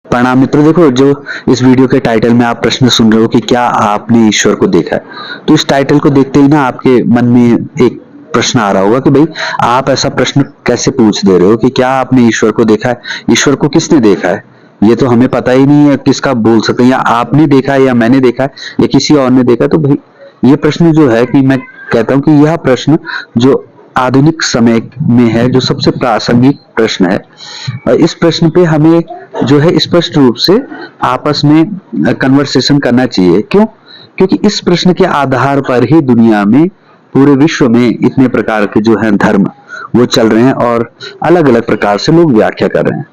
प्रणाम मित्रों। देखो, जो इस वीडियो के टाइटल में आप प्रश्न सुन रहे हो कि क्या आपने ईश्वर को देखा है, तो इस टाइटल को देखते ही ना आपके मन में एक प्रश्न आ रहा होगा कि भाई आप ऐसा प्रश्न कैसे पूछ दे रहे हो कि क्या आपने ईश्वर को देखा है। ईश्वर को किसने देखा है, ये तो हमें पता ही नहीं है। किसका बोल सकते हैं, या आपने देखा है या मैंने देखा है या किसी और ने देखा है। तो भाई ये प्रश्न जो है कि मैं कहता हूं कि यह प्रश्न जो आधुनिक समय में है, जो सबसे प्रासंगिक प्रश्न है, और इस प्रश्न पे हमें जो है स्पष्ट रूप से आपस में कन्वर्सेशन करना चाहिए। क्यों? क्योंकि इस प्रश्न के आधार पर ही दुनिया में, पूरे विश्व में इतने प्रकार के जो है धर्म वो चल रहे हैं और अलग अलग प्रकार से लोग व्याख्या कर रहे हैं।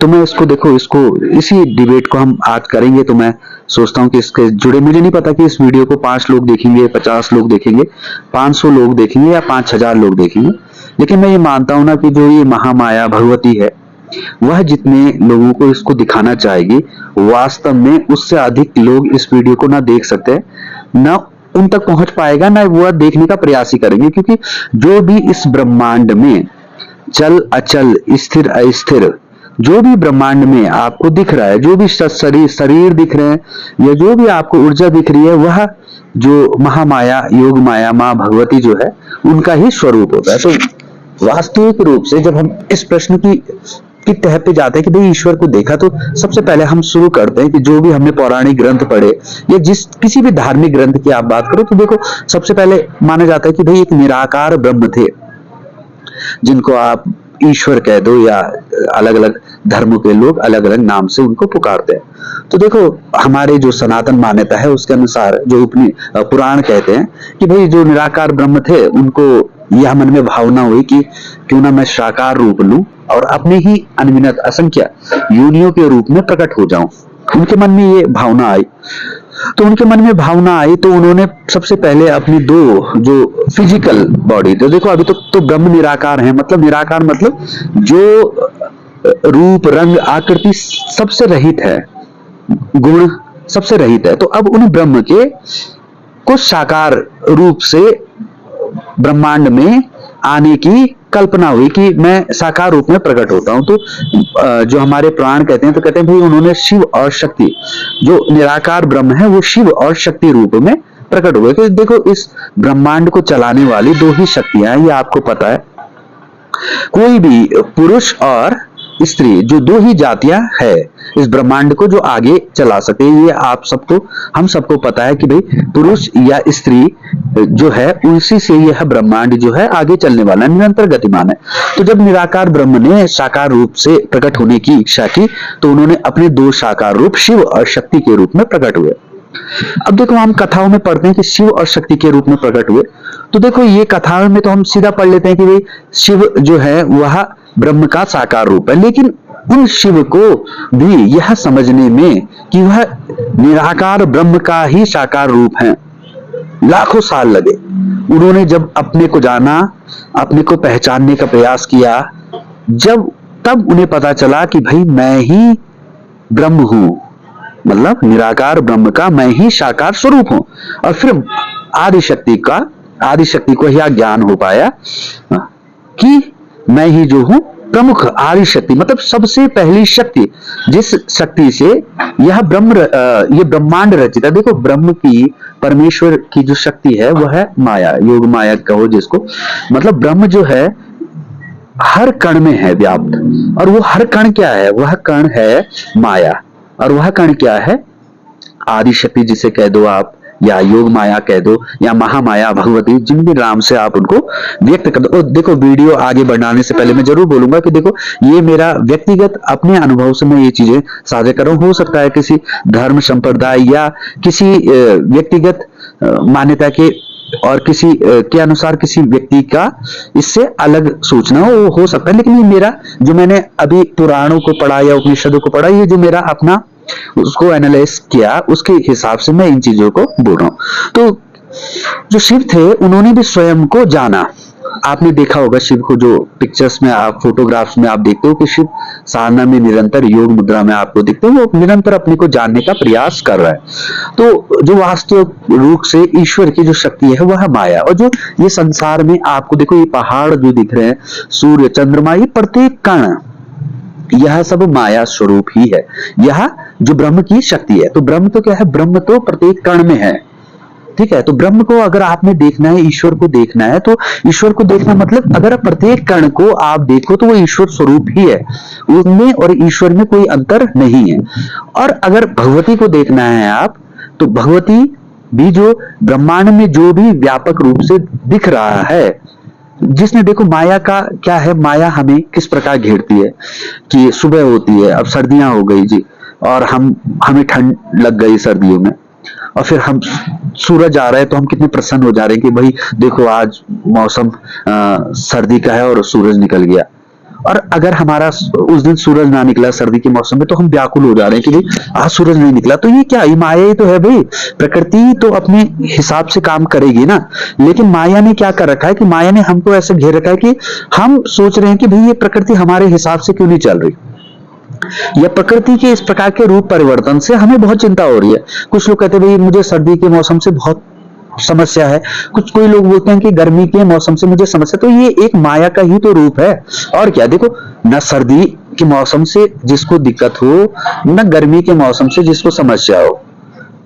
तो मैं इसको देखो, इसको इसी डिबेट को हम आज करेंगे। तो मैं सोचता हूँ कि इसके जुड़े, मुझे नहीं पता कि इस वीडियो को 5 लोग देखेंगे, 50 लोग देखेंगे, 500 लोग देखेंगे या 5000 लोग देखेंगे, लेकिन मैं ये मानता हूं ना कि जो ये महामाया भगवती है, वह जितने लोगों को इसको दिखाना चाहेगी, वास्तव में उससे अधिक लोग इस वीडियो को ना देख सकते हैं, ना उन तक पहुंच पाएगा, ना वह देखने का प्रयास ही करेंगे। क्योंकि जो भी इस ब्रह्मांड में चल अचल, स्थिर अस्थिर, जो भी ब्रह्मांड में आपको दिख रहा है, जो भी शरीर दिख रहे हैं, या जो भी आपको ऊर्जा दिख रही है, वह जो महामाया, योग माया, माँ भगवती जो है, उनका ही स्वरूप होता है। तो वास्तविक रूप से जब हम इस प्रश्न की तह पे जाते हैं कि भाई ईश्वर को देखा, तो सबसे पहले हम शुरू करते हैं कि जो भी हमने पौराणिक ग्रंथ पढ़े, या जिस किसी भी धार्मिक ग्रंथ की आप बात करो, तो देखो सबसे पहले माना जाता है कि भाई एक निराकार ब्रह्म थे, जिनको आप ईश्वर कह दो, या अलग अलग धर्मों के लोग अलग अलग नाम से उनको पुकारते हैं। तो देखो, हमारे जो सनातन मान्यता है उसके अनुसार, जो अपनी पुराण कहते हैं कि भाई जो निराकार ब्रह्म थे, उनको यह मन में भावना हुई कि क्यों ना मैं साकार रूप लूं और अपने ही अनगिनत असंख्य योनियों के रूप में प्रकट हो जाऊं। उनके मन में ये भावना आई। तो उनके मन में भावना आई तो उन्होंने सबसे पहले अपनी दो जो फिजिकल बॉडी, तो देखो अभी तो ब्रह्म निराकार है, मतलब निराकार मतलब जो रूप रंग आकृति सबसे रहित है, गुण सबसे रहित है। तो अब उन ब्रह्म के कुछ साकार रूप से ब्रह्मांड में आने की कल्पना हुई कि मैं साकार रूप में प्रकट होता हूं। तो जो हमारे प्राण कहते हैं, तो कहते हैं भाई उन्होंने शिव और शक्ति, जो निराकार ब्रह्म है, वो शिव और शक्ति रूप में प्रकट हुए। तो देखो, इस ब्रह्मांड को चलाने वाली दो ही शक्तियां हैं, ये आपको पता है। कोई भी पुरुष और स्त्री, जो दो ही जातियां है इस ब्रह्मांड को जो आगे चला सके, ये आप सबको, हम सबको पता है कि भाई पुरुष या स्त्री जो है, उसी से यह ब्रह्मांड जो है आगे चलने वाला, निरंतर गतिमान है। तो जब निराकार ब्रह्म ने साकार रूप से प्रकट होने की इच्छा की, तो उन्होंने अपने दो साकार रूप शिव और शक्ति के रूप में प्रकट हुए। अब देखो, हम कथाओं में पढ़ते हैं कि शिव और शक्ति के रूप में प्रकट हुए। तो देखो, ये कथाओं में तो हम सीधा पढ़ लेते हैं कि भाई शिव जो है वह ब्रह्म का साकार रूप है, लेकिन उन शिव को भी यह समझने में कि वह निराकार ब्रह्म का ही साकार रूप है, लाखों साल लगे। उन्होंने जब अपने को जाना, अपने को पहचानने का प्रयास किया, जब तब उन्हें पता चला कि भाई मैं ही ब्रह्म हूं, मतलब निराकार ब्रह्म का मैं ही साकार स्वरूप हूं। और फिर आदि शक्ति को यह ज्ञान हो पाया कि मैं ही जो हूं प्रमुख आदि शक्ति, मतलब सबसे पहली शक्ति, जिस शक्ति से यह ये ब्रह्मांड रचित है। देखो, ब्रह्म की, परमेश्वर की जो शक्ति है वह है माया, योग माया कहो जिसको, मतलब ब्रह्म जो है हर कण में है व्याप्त। और वो हर कण क्या है? वह कण है माया। और वह कण क्या है? आदि शक्ति जिसे कह दो आप, या योग माया कह दो, या महामाया भगवती, जिन भी नाम से आप उनको व्यक्त कर दो। और देखो, वीडियो आगे बढ़ाने से पहले मैं जरूर बोलूंगा कि देखो, ये मेरा व्यक्तिगत अपने अनुभव से मैं ये चीजें साझा कर रहा हूं। हो सकता है किसी धर्म संप्रदाय या किसी व्यक्तिगत मान्यता के और किसी के अनुसार किसी व्यक्ति का इससे अलग सोचना हो सकता है, लेकिन ये मेरा, जो मैंने अभी पुराणों को पढ़ा या उपनिषदों को पढ़ा, ये जो मेरा अपना उसको एनालाइज किया, उसके हिसाब से मैं इन चीजों को बोल रहा हूं। तो जो शिव थे, उन्होंने भी स्वयं को जाना। आपने देखा होगा शिव को, जो पिक्चर्स में आप, फोटोग्राफ्स में आप देखते हो कि शिव साधना में निरंतर योग मुद्रा में आपको दिखते हो, वो निरंतर अपने को जानने का प्रयास कर रहा है। तो जो वास्तविक रूप से ईश्वर की जो शक्ति है वह माया। और जो ये संसार में आपको देखो, ये पहाड़ जो दिख रहे हैं, सूर्य, चंद्रमा, ये प्रत्येक कण, यह सब माया स्वरूप ही है, यह जो ब्रह्म की शक्ति है। तो ब्रह्म तो क्या है, ब्रह्म तो प्रत्येक कण में है, ठीक है। तो ब्रह्म को अगर आपने देखना है, ईश्वर को देखना है, तो ईश्वर को देखना मतलब अगर प्रत्येक कण को आप देखो तो वो ईश्वर स्वरूप ही है, उनमें और ईश्वर में कोई अंतर नहीं है। और अगर भगवती को देखना है आप, तो भगवती भी जो ब्रह्मांड में जो भी व्यापक रूप से दिख रहा है, जिसने देखो माया का क्या है, माया हमें किस प्रकार घेरती है कि सुबह होती है, अब सर्दियां हो गई जी, और हमें ठंड लग गई सर्दियों में, और फिर हम सूरज आ रहा है तो हम कितने प्रसन्न हो जा रहे हैं कि भाई देखो आज मौसम सर्दी का है और सूरज निकल गया। और अगर हमारा उस दिन सूरज ना निकला सर्दी के मौसम में, तो हम व्याकुल हो जा रहे हैं कि भाई आज सूरज नहीं निकला। तो ये क्या, ये माया ही तो है भाई। प्रकृति तो अपने हिसाब से काम करेगी ना, लेकिन माया ने क्या कर रखा है कि माया ने हमको ऐसे घेर रखा है कि हम सोच रहे हैं कि भाई ये प्रकृति हमारे हिसाब से क्यों नहीं चल रही, या प्रकृति के इस प्रकार के रूप परिवर्तन से हमें बहुत चिंता हो रही है। कुछ लोग कहते हैं भाई मुझे सर्दी के मौसम से बहुत समस्या है, कोई लोग बोलते हैं कि गर्मी के मौसम से मुझे समस्या। तो ये एक माया का ही तो रूप है, और क्या। देखो, न सर्दी के मौसम से जिसको दिक्कत हो, न गर्मी के मौसम से जिसको समस्या हो,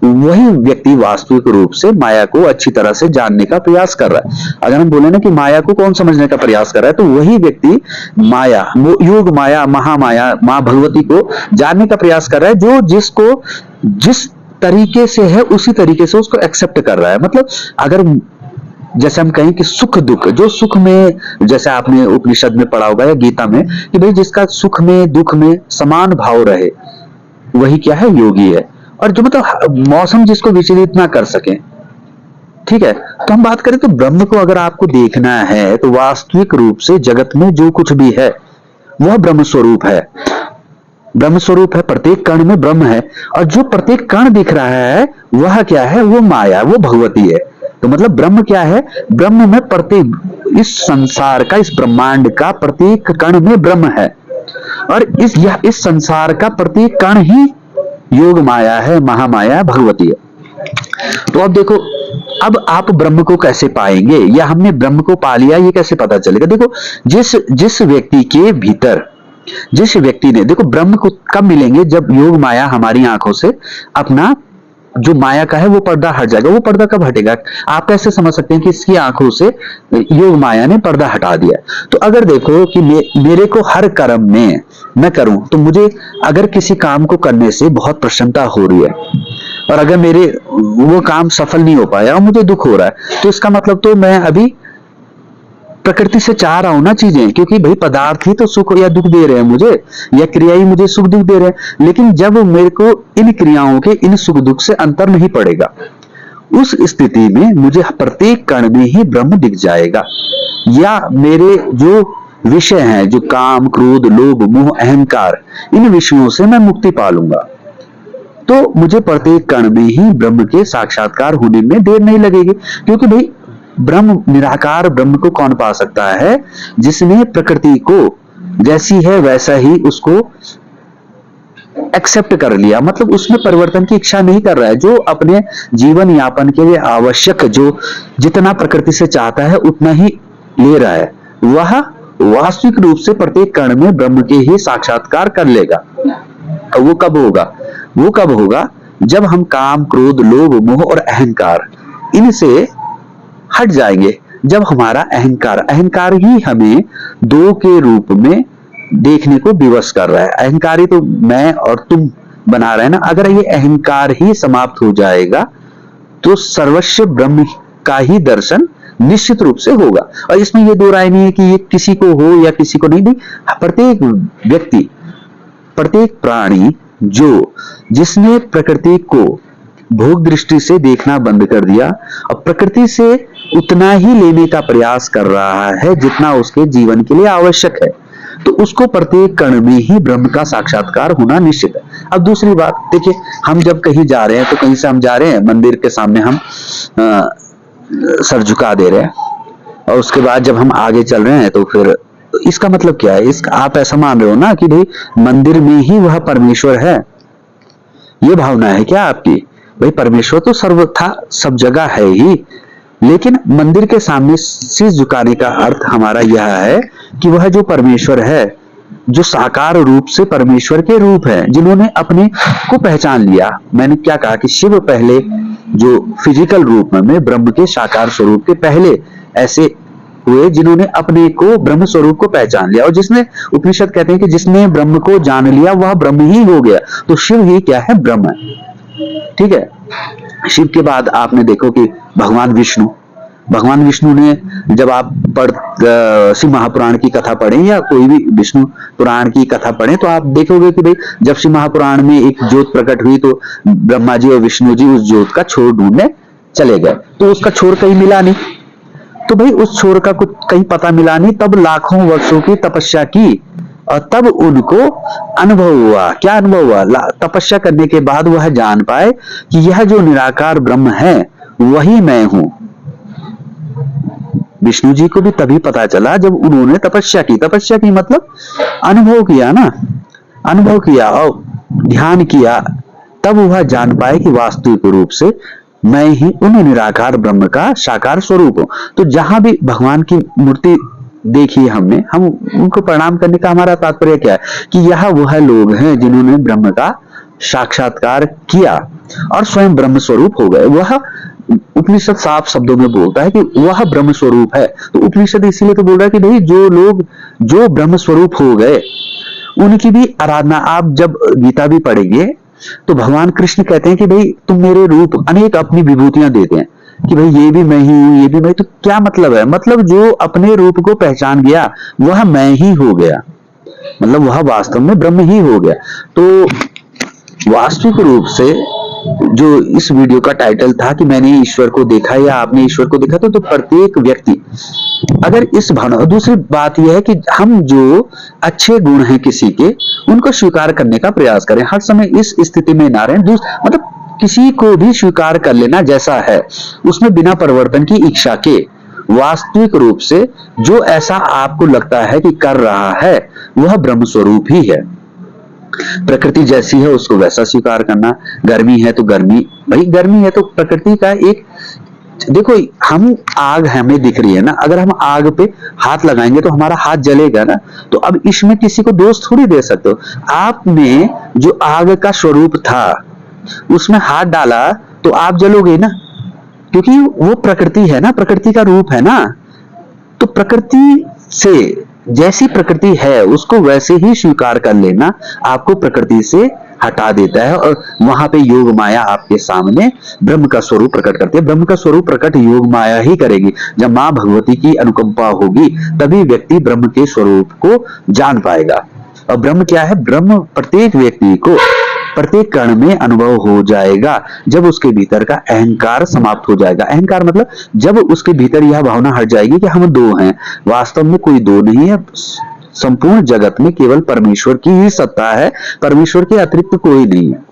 वही व्यक्ति वास्तविक रूप से माया को अच्छी तरह से जानने का प्रयास कर रहा है। अगर हम बोले ना कि माया को कौन समझने का प्रयास कर रहा है, तो वही व्यक्ति माया, वो योग माया, महामाया, मां भगवती को जानने का प्रयास कर रहा है, जो जिसको जिस तरीके से है उसी तरीके से उसको एक्सेप्ट कर रहा है। मतलब अगर जैसे हम कहें कि सुख दुख, जो सुख में, जैसे आपने उपनिषद में पढ़ा होगा या गीता में, कि भाई जिसका सुख में दुख में समान भाव रहे, वही क्या है, योगी है। और जो मतलब मौसम जिसको विचलित ना कर सके, ठीक है। तो हम बात करें तो ब्रह्म को अगर आपको देखना है, तो वास्तविक रूप से जगत में जो कुछ भी है वह ब्रह्म स्वरूप है, ब्रह्म स्वरूप है, प्रत्येक कण में ब्रह्म है। और जो प्रत्येक कण दिख रहा है वह क्या है, वो माया, वो भगवती है। तो मतलब ब्रह्म क्या है, ब्रह्म में प्रत्येक, इस संसार का, इस ब्रह्मांड का प्रत्येक कण में ब्रह्म है, और इस संसार का प्रत्येक कण ही योग माया है, महामाया भगवती है। तो अब देखो, अब आप ब्रह्म को कैसे पाएंगे, या हमने ब्रह्म को पा लिया ये कैसे पता चलेगा। देखो, जिस व्यक्ति के भीतर, जिस व्यक्ति ने, देखो ब्रह्म को कब मिलेंगे, जब योग माया हमारी आंखों से अपना जो माया का है वो पर्दा हट जाएगा। वो पर्दा कब हटेगा, आप कैसे समझ सकते हैं कि इसकी आंखों से योग माया ने पर्दा हटा दिया। तो अगर देखो कि मेरे को हर कर्म में मैं करूं, तो मुझे अगर किसी काम को करने से बहुत प्रसन्नता हो रही है, और अगर मेरे वो काम सफल नहीं हो पाया और मुझे दुख हो रहा है, तो इसका मतलब तो मैं अभी प्रकृति से चाह रहा हूं ना चीजें, क्योंकि भाई पदार्थ ही तो सुख या दुख दे रहे हैं मुझे, या क्रिया ही मुझे सुख दुख दे रहे हैं। लेकिन जब मेरे को इन क्रियाओं के, इन सुख दुख से अंतर नहीं पड़ेगा, उस स्थिति में मुझे प्रत्येक कण में ही ब्रह्म दिख जाएगा, या मेरे जो विषय हैं, जो काम क्रोध लोभ मोह अहंकार, इन विषयों से मैं मुक्ति पा लूंगा। तो मुझे प्रत्येक कण में ही ब्रह्म के साक्षात्कार होने में देर नहीं लगेगी, क्योंकि भाई ब्रह्म, निराकार ब्रह्म को कौन पा सकता है, जिसने प्रकृति को जैसी है वैसा ही उसको एक्सेप्ट कर लिया, मतलब उसमें परिवर्तन की इच्छा नहीं कर रहा है, जो अपने जीवन यापन के लिए आवश्यक, जो जितना प्रकृति से चाहता है उतना ही ले रहा है, वह वास्तविक रूप से प्रत्येक कण में ब्रह्म के ही साक्षात्कार कर लेगा। वो कब होगा, वो कब होगा, जब हम काम क्रोध लोभ मोह और अहंकार इनसे हट जाएंगे, जब हमारा अहंकार ही हमें दो के रूप में देखने को विवश कर रहा है। अहंकारी तो मैं और तुम बना रहे हैं ना, अगर ये अहंकार ही समाप्त हो जाएगा, तो सर्वस्व ब्रह्म का ही दर्शन निश्चित रूप से होगा। और इसमें ये दो राय नहीं है कि ये किसी को हो या किसी को नहीं, भी प्रत्येक व्यक्ति, प्रत्येक प्राणी जिसने प्रकृति को भोग दृष्टि से देखना बंद कर दिया और प्रकृति से उतना ही लेने का प्रयास कर रहा है जितना उसके जीवन के लिए आवश्यक है, तो उसको प्रत्येक कण में ही ब्रह्म का साक्षात्कार होना निश्चित है। अब दूसरी बात देखिए, हम जब कहीं जा रहे हैं, तो कहीं से हम जा रहे हैं, मंदिर के सामने हम सर झुका दे रहे हैं, और उसके बाद जब हम आगे चल रहे हैं, तो फिर इसका मतलब क्या है, आप ऐसा मान रहे हो ना कि भाई मंदिर में ही वह परमेश्वर है, ये भावना है क्या आपकी। भाई परमेश्वर तो सर्वथा सब जगह है ही, लेकिन मंदिर के सामने शीश झुकाने का अर्थ हमारा यह है कि वह जो परमेश्वर है जो साकार रूप से परमेश्वर के रूप है, जिन्होंने अपने को पहचान लिया। मैंने क्या कहा कि शिव पहले जो फिजिकल रूप में ब्रह्म के साकार स्वरूप के पहले ऐसे हुए जिन्होंने अपने को ब्रह्म स्वरूप को पहचान लिया, और जिसने, उपनिषद कहते हैं कि जिसने ब्रह्म को जान लिया वह ब्रह्म ही हो गया। तो शिव ही क्या है? ब्रह्म है। ठीक है। शिव के बाद आपने देखो कि भगवान विष्णु ने, जब आप शिव महापुराण की कथा पढ़ें या कोई भी विष्णु पुराण की कथा पढ़ें तो आप देखोगे कि भाई जब शिव महापुराण में एक ज्योत प्रकट हुई तो ब्रह्मा जी और विष्णु जी उस ज्योत का छोर ढूंढने चले गए, तो उसका छोर कहीं मिला नहीं। तो भाई उस छोर का कुछ कहीं पता मिला नहीं, तब लाखों वर्षों की तपस्या की और तब उनको अनुभव हुआ। क्या अनुभव हुआ? तपस्या करने के बाद वह जान पाए कि यह जो निराकार ब्रह्म है वही मैं हूं। विष्णु जी को भी तभी पता चला जब उन्होंने तपस्या की। तपस्या की मतलब अनुभव किया ना, अनुभव किया और ध्यान किया, तब वह जान पाए कि वास्तविक रूप से मैं ही उन निराकार ब्रह्म का साकार स्वरूप हूं। तो जहां भी भगवान की मूर्ति देखी हमने, हम उनको प्रणाम करने का हमारा तात्पर्य क्या है कि यह वह लोग हैं जिन्होंने ब्रह्म का साक्षात्कार किया और स्वयं ब्रह्म स्वरूप हो गए। वह उपनिषद साफ शब्दों में बोलता है कि वह ब्रह्म स्वरूप है। तो उपनिषद इसीलिए तो बोल रहा है कि भाई जो लोग जो ब्रह्म स्वरूप हो गए उनकी भी आराधना। आप जब गीता भी पढ़ेंगे तो भगवान कृष्ण कहते हैं कि भाई तुम मेरे रूप, अनेक अपनी विभूतियां देते हैं कि भाई ये भी मैं ही हूं, ये भी मैं। तो क्या मतलब है? मतलब जो अपने रूप को पहचान गया वह मैं ही हो गया, मतलब वह वास्तव में ब्रह्म ही हो गया। तो वास्तविक रूप से जो इस वीडियो का टाइटल था कि मैंने ईश्वर को देखा या आपने ईश्वर को देखा, तो प्रत्येक व्यक्ति अगर इस भावना। दूसरी बात यह है कि हम जो अच्छे गुण हैं किसी के, उनको स्वीकार करने का प्रयास करें, हर समय इस स्थिति में ना रहें। मतलब किसी को भी स्वीकार कर लेना जैसा है, उसमें बिना परिवर्तन की इच्छा के। वास्तविक रूप से जो ऐसा आपको लगता है कि कर रहा है वह ब्रह्म स्वरूप ही है। प्रकृति जैसी है उसको वैसा स्वीकार करना। गर्मी है तो गर्मी, भाई गर्मी है तो प्रकृति का एक, देखो हम आग हमें दिख रही है ना, अगर हम आग पे हाथ लगाएंगे तो हमारा हाथ जलेगा ना। तो अब इसमें किसी को दोष थोड़ी दे सकते हो। आपने जो आग का स्वरूप था उसमें हाथ डाला तो आप जलोगे ना, क्योंकि वो प्रकृति है ना, प्रकृति का रूप है ना। तो प्रकृति से, जैसी प्रकृति है उसको वैसे ही स्वीकार कर लेना आपको प्रकृति से हटा देता है, और वहां पे योग माया आपके सामने ब्रह्म का स्वरूप प्रकट करती है। ब्रह्म का स्वरूप प्रकट योग माया ही करेगी। जब मां भगवती की अनुकंपा होगी तभी व्यक्ति ब्रह्म के स्वरूप को जान पाएगा। और ब्रह्म क्या है? ब्रह्म प्रत्येक व्यक्ति को प्रत्येक कण में अनुभव हो जाएगा जब उसके भीतर का अहंकार समाप्त हो जाएगा। अहंकार मतलब जब उसके भीतर यह भावना हट जाएगी कि हम दो हैं। वास्तव में कोई दो नहीं है, संपूर्ण जगत में केवल परमेश्वर की ही सत्ता है, परमेश्वर के अतिरिक्त कोई नहीं है।